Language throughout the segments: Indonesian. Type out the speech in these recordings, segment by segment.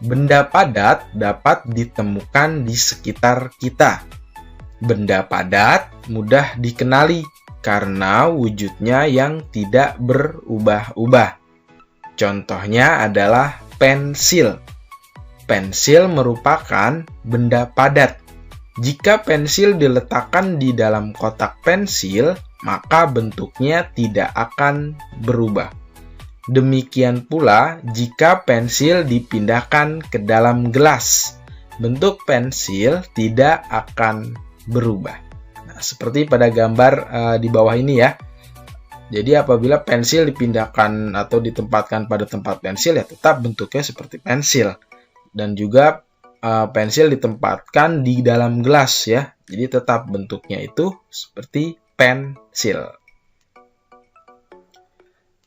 Benda padat dapat ditemukan di sekitar kita. Benda padat mudah dikenali karena wujudnya yang tidak berubah-ubah. Contohnya adalah pensil. Pensil merupakan benda padat. Jika pensil diletakkan di dalam kotak pensil, maka bentuknya tidak akan berubah. Demikian pula jika pensil dipindahkan ke dalam gelas, bentuk pensil tidak akan berubah. Nah, seperti pada gambar di bawah ini ya. Jadi apabila pensil dipindahkan atau ditempatkan pada tempat pensil, ya tetap bentuknya seperti pensil. Dan juga pensil ditempatkan di dalam gelas ya. Jadi tetap bentuknya itu seperti pensil.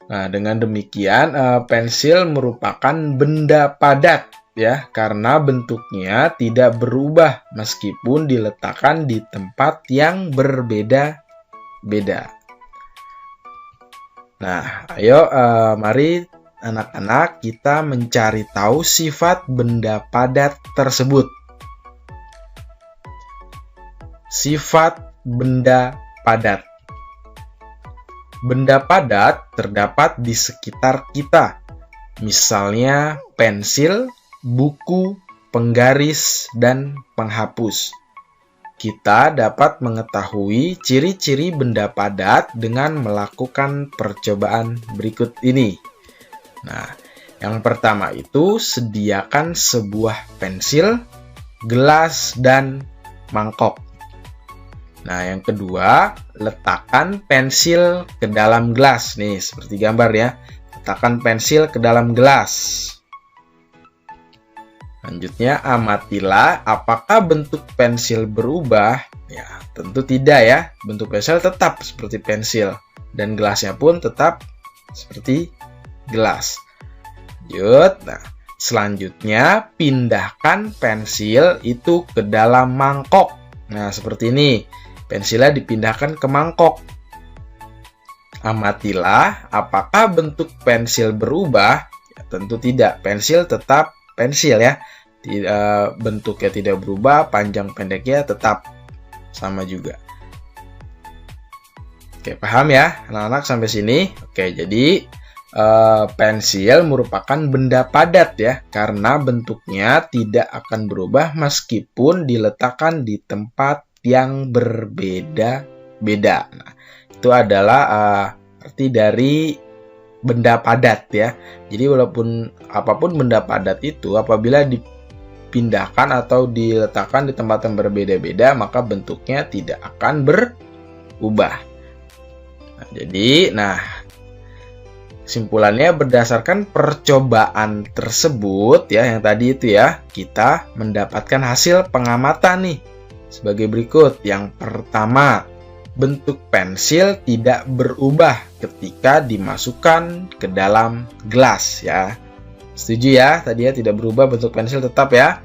Nah, dengan demikian pensil merupakan benda padat ya, karena bentuknya tidak berubah meskipun diletakkan di tempat yang berbeda-beda. Nah, ayo mari anak-anak kita mencari tahu sifat benda padat tersebut. Sifat benda padat. Benda padat terdapat di sekitar kita, misalnya pensil, buku, penggaris, dan penghapus. Kita dapat mengetahui ciri-ciri benda padat dengan melakukan percobaan berikut ini. Nah, yang pertama itu sediakan sebuah pensil, gelas, dan mangkok. Nah, yang kedua, letakkan pensil ke dalam gelas. Nih, seperti gambar ya. Letakkan pensil ke dalam gelas. Selanjutnya, amatilah apakah bentuk pensil berubah. Ya, tentu tidak ya. Bentuk pensil tetap seperti pensil. Dan gelasnya pun tetap seperti gelas. Lanjut. Nah, selanjutnya, pindahkan pensil itu ke dalam mangkok. Nah, seperti ini. Pensilnya dipindahkan ke mangkok. Amatilah apakah bentuk pensil berubah. Ya, tentu tidak. Pensil tetap pensil ya. Bentuknya tidak berubah, panjang pendeknya tetap sama juga. Oke, paham ya anak-anak sampai sini? Oke, jadi pensil merupakan benda padat ya, karena bentuknya tidak akan berubah meskipun diletakkan di tempat yang berbeda-beda. Nah, itu adalah arti dari benda padat ya. Jadi walaupun apapun benda padat itu, apabila dipindahkan atau diletakkan di tempat yang berbeda-beda, maka bentuknya tidak akan berubah. Nah, kesimpulannya berdasarkan percobaan tersebut ya, yang tadi itu ya, kita mendapatkan hasil pengamatan nih sebagai berikut. Yang pertama, bentuk pensil tidak berubah ketika dimasukkan ke dalam gelas ya. Setuju ya? Tadi ya, tidak berubah, bentuk pensil tetap ya.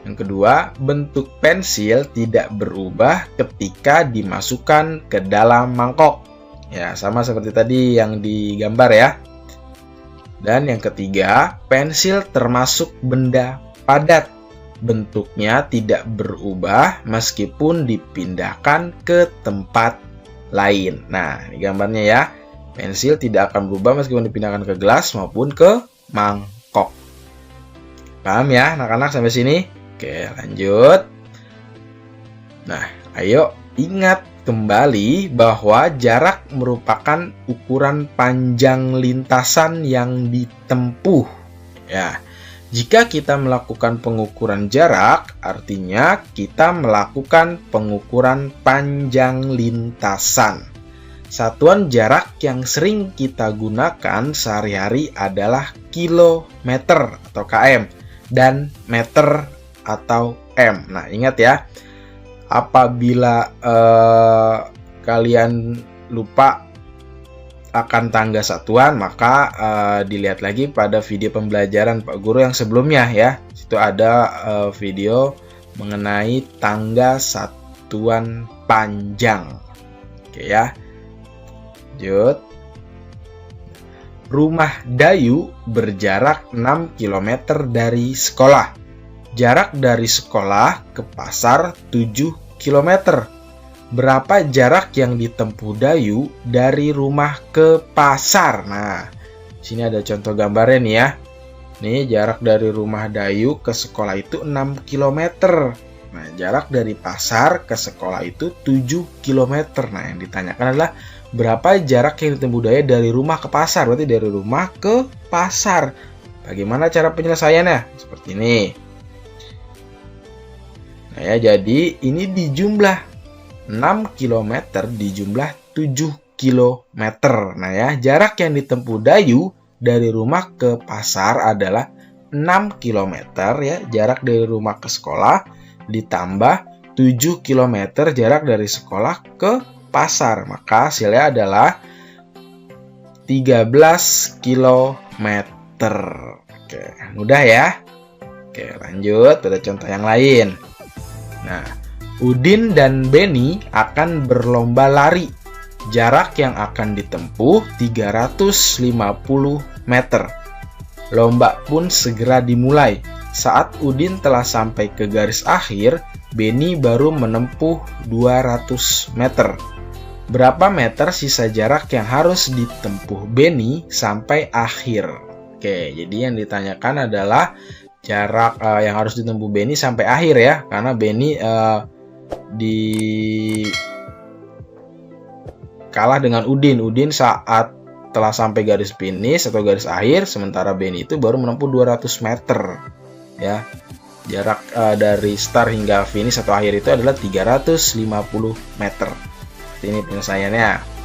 Yang kedua, bentuk pensil tidak berubah ketika dimasukkan ke dalam mangkok. Ya, sama seperti tadi yang digambar ya. Dan yang ketiga, pensil termasuk benda padat. Bentuknya tidak berubah meskipun dipindahkan ke tempat lain. Nah, ini gambarnya ya. Pensil tidak akan berubah meskipun dipindahkan ke gelas maupun ke mangkok. Paham ya anak-anak sampai sini? Oke, lanjut. Nah, ayo ingat kembali bahwa jarak merupakan ukuran panjang lintasan yang ditempuh. Ya. Jika kita melakukan pengukuran jarak, artinya kita melakukan pengukuran panjang lintasan. Satuan jarak yang sering kita gunakan sehari-hari adalah kilometer atau km dan meter atau m. Nah, ingat ya, apabila kalian lupa akan tangga satuan, maka dilihat lagi pada video pembelajaran Pak Guru yang sebelumnya ya. Situ ada video mengenai tangga satuan panjang. Oke ya. Lanjut. Rumah Dayu berjarak 6 km dari sekolah. Jarak dari sekolah ke pasar 7 km. Berapa jarak yang ditempuh Dayu dari rumah ke pasar? Nah, sini ada contoh gambarnya nih ya. Nih, jarak dari rumah Dayu ke sekolah itu 6 km. Nah, jarak dari pasar ke sekolah itu 7 km. Nah, yang ditanyakan adalah berapa jarak yang ditempuh Dayu dari rumah ke pasar? Berarti dari rumah ke pasar. Bagaimana cara penyelesaiannya? Seperti ini. Nah ya, jadi ini dijumlah 6 km dijumlah 7 km. Nah ya, jarak yang ditempuh Dayu dari rumah ke pasar adalah 6 km ya, jarak dari rumah ke sekolah ditambah 7 km jarak dari sekolah ke pasar. Maka hasilnya adalah 13 km. Oke, mudah ya. Oke, lanjut, ada contoh yang lain. Nah, Udin dan Beni akan berlomba lari. Jarak yang akan ditempuh 350 meter. Lomba pun segera dimulai. Saat Udin telah sampai ke garis akhir, Beni baru menempuh 200 meter. Berapa meter sisa jarak yang harus ditempuh Beni sampai akhir? Oke, jadi yang ditanyakan adalah jarak yang harus ditempuh Beni sampai akhir ya, karena Beni kalah dengan Udin. Udin saat telah sampai garis finish atau garis akhir, sementara Beni itu baru menempuh 200 meter ya. Jarak dari start hingga finish atau akhir itu adalah 350 meter. Ini penyelesaiannya.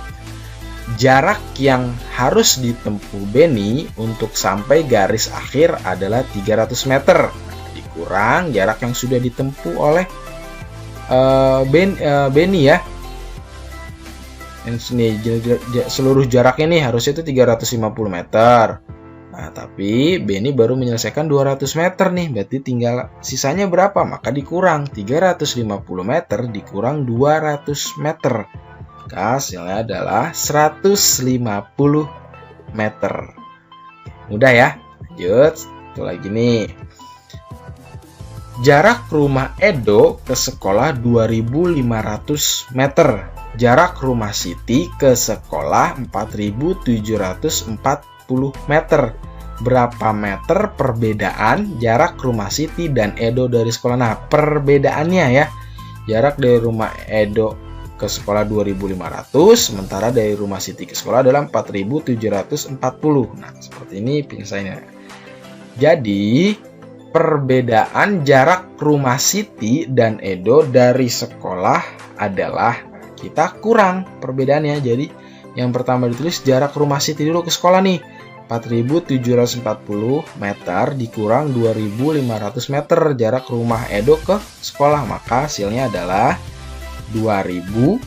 Jarak yang harus ditempuh Beni untuk sampai garis akhir adalah 300 meter. Nah, dikurang jarak yang sudah ditempuh oleh Beni ya. Ini seluruh jaraknya nih harusnya itu 350 meter. Nah, tapi Beni baru menyelesaikan 200 meter nih. Berarti tinggal sisanya berapa? Maka dikurang 350 meter dikurang 200 meter. Hasilnya adalah 150 meter. Mudah ya. Lanjut, satu lagi nih. Jarak rumah Edo ke sekolah 2500 meter. Jarak rumah Siti ke sekolah 4740 meter. Berapa meter perbedaan jarak rumah Siti dan Edo dari sekolah? Nah, perbedaannya ya. Jarak dari rumah Edo ke sekolah 2500, sementara dari rumah Siti ke sekolah adalah 4740. Nah, seperti ini penyelesaiannya. Jadi, perbedaan jarak rumah Siti dan Edo dari sekolah adalah, kita kurang perbedaannya. Jadi, yang pertama ditulis jarak rumah Siti dulu ke sekolah nih. 4740 meter dikurang 2500 meter jarak rumah Edo ke sekolah. Maka hasilnya adalah 2240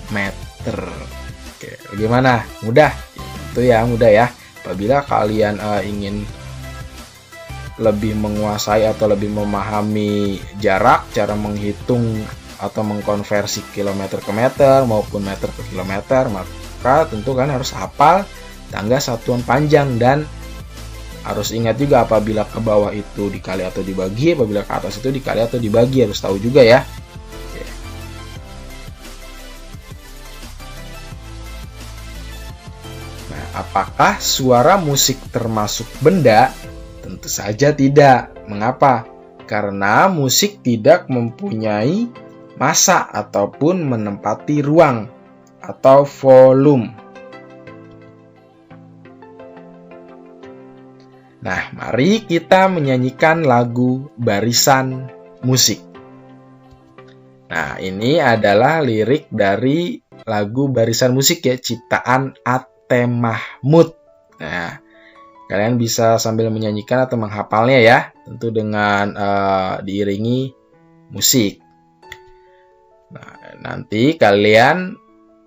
meter. Oke, bagaimana? Mudah? Itu ya, mudah ya. Apabila kalian ingin lebih menguasai atau lebih memahami jarak, cara menghitung atau mengkonversi kilometer ke meter maupun meter ke kilometer, maka tentu kan harus hafal tangga satuan panjang, dan harus ingat juga apabila ke bawah itu dikali atau dibagi, apabila ke atas itu dikali atau dibagi, harus tahu juga ya. Oke. Nah, apakah suara musik termasuk benda? Tentu saja tidak. Mengapa? Karena musik tidak mempunyai massa ataupun menempati ruang atau volume. Nah, mari kita menyanyikan lagu Barisan Musik. Nah, ini adalah lirik dari lagu Barisan Musik ya, ciptaan Ate Mahmud. Nah, kalian bisa sambil menyanyikan atau menghafalnya ya, tentu dengan diiringi musik. Nah, nanti kalian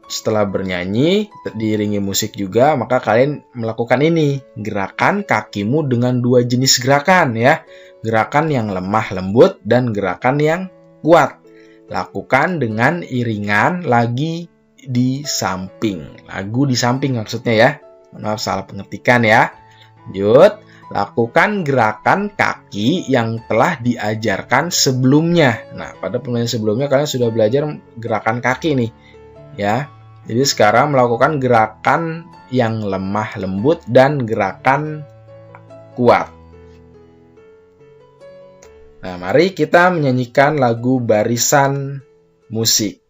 setelah bernyanyi, diiringi musik juga, maka kalian melakukan ini. Gerakan kakimu dengan dua jenis gerakan ya. Gerakan yang lemah lembut dan gerakan yang kuat. Lakukan dengan iringan lagi di samping. Lagu di samping maksudnya ya. Maaf salah pengetikan ya. Lanjut, lakukan gerakan kaki yang telah diajarkan sebelumnya. Nah, pada pembelajaran sebelumnya kalian sudah belajar gerakan kaki nih, ya. Jadi sekarang melakukan gerakan yang lemah lembut dan gerakan kuat. Nah, mari kita menyanyikan lagu barisan musik.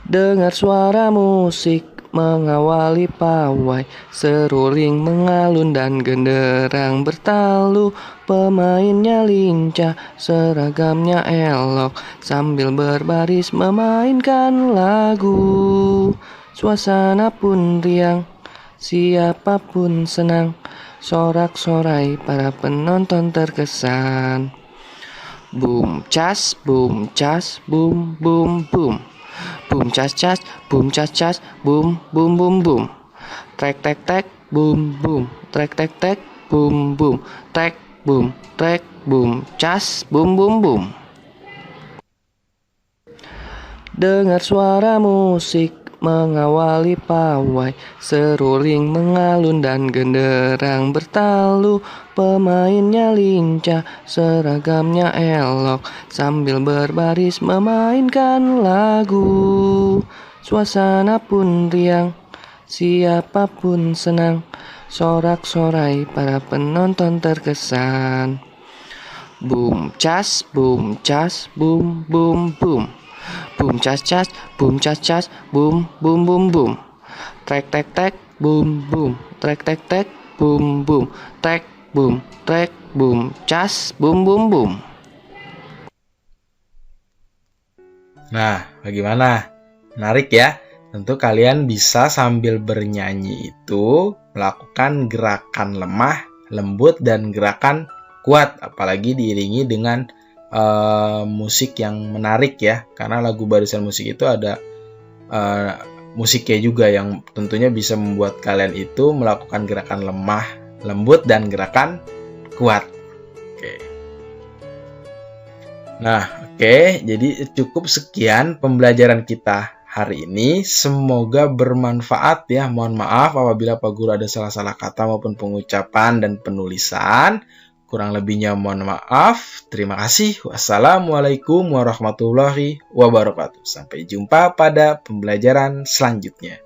Dengar suara musik mengawali pawai, seruling mengalun dan genderang bertalu. Pemainnya lincah, seragamnya elok, sambil berbaris memainkan lagu. Suasana pun riang, siapapun senang, sorak-sorai para penonton terkesan. Boom cas, boom cas, boom boom boom. Boom cas cas, boom cas cas, boom boom boom boom. Trek tek tek, boom boom. Trek tek tek, boom boom. Trek boom, trek boom, cas boom boom boom. Dengar suara musik mengawali pawai, seruling mengalun dan genderang bertalu. Pemainnya lincah, seragamnya elok, sambil berbaris memainkan lagu. Suasana pun riang, siapapun senang, sorak-sorai para penonton terkesan. Boom cas, boom cas, boom boom boom. Boom cas cas, boom cas cas, boom boom boom boom. Trek tek tek, boom boom. Trek tek tek, boom boom. Trek boom, trek boom, cas boom boom boom. Nah, bagaimana? Menarik ya? Tentu kalian bisa sambil bernyanyi itu melakukan gerakan lemah, lembut, dan gerakan kuat. Apalagi diiringi dengan musik yang menarik ya, karena lagu barisan musik itu ada musiknya juga yang tentunya bisa membuat kalian itu melakukan gerakan lemah, lembut, dan gerakan kuat. Oke. Nah, oke, jadi cukup sekian pembelajaran kita hari ini. Semoga bermanfaat ya. Mohon maaf apabila Pak Guru ada salah-salah kata maupun pengucapan dan penulisan. Kurang lebihnya mohon maaf. Terima kasih. Wassalamualaikum warahmatullahi wabarakatuh. Sampai jumpa pada pembelajaran selanjutnya.